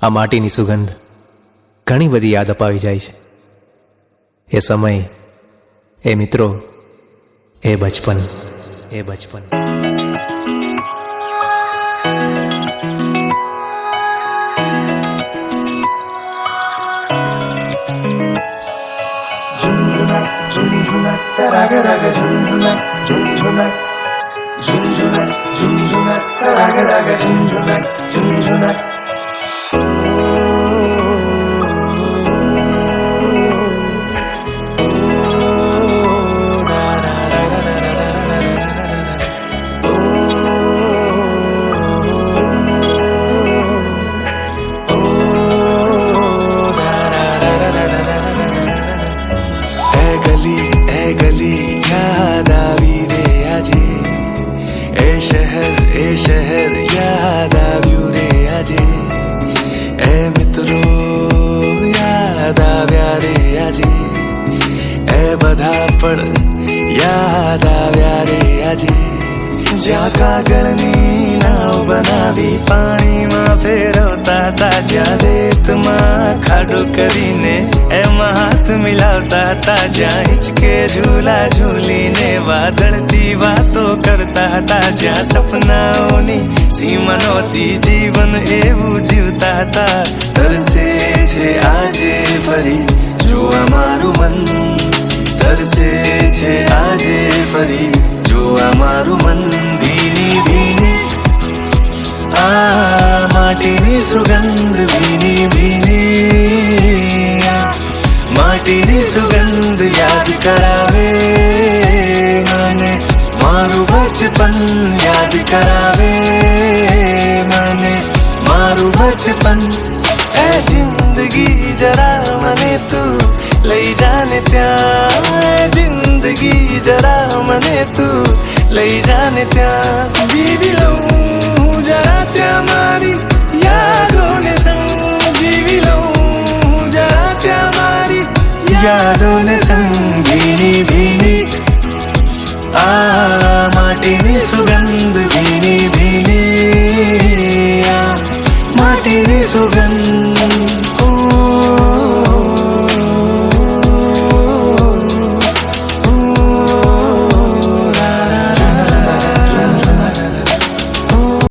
આ માટીની સુગંધ ઘણી બધી યાદ અપાવી જાય છે. એ સમય, એ મિત્રો, એ બચપન. झुनझुना राग राग झुनझुना झुनझुना झुनझुना झुनझुना राग राग झुनझुना झुनझुना गली याद आवी रे आजे ए शहर याद आव्यू रे आजे ए मित्रो याद आव्या रे आजे ए बधा पण याद आव्या रे आजे ज्या कागळनी नाव बनावी पाણીમાં ફેરવતા તા જ્યાં રેતમાં ખાડો કરીને એમાં હાથ મિલાવતા તા જ્યાં હિચકે ઝૂલા ઝૂલીને વાદળતી વાતો કરતા હતા જ્યાં સપનાઓની સીમા નહોતી જીવન એવું જીવતા હતા તરસે છે આજે ફરી જોવા મારું મન તરસે છે આજે ફરી જોવા મારું મન ભીની ભીની આ માટીની સુગંધ ભીની ભીની માટીની સુગંધ યાદ કરાવે મને મારું બચપન યાદ કરાવે મને મારું બચપન એ જિંદગી જરા મને તું લઈ જાને ત્યાં જિંદગી જરા મને તું લઈ જાને ત્યાં જીવી લઉં જરા ત્યાં મારી યાદોને સંગ જીવી લઉં જરા ત્યાં મારી યાદોને સંગ ભીની ભીની આ માટીની સુગંધ ભીની ભીની આ માટીની સુગંધ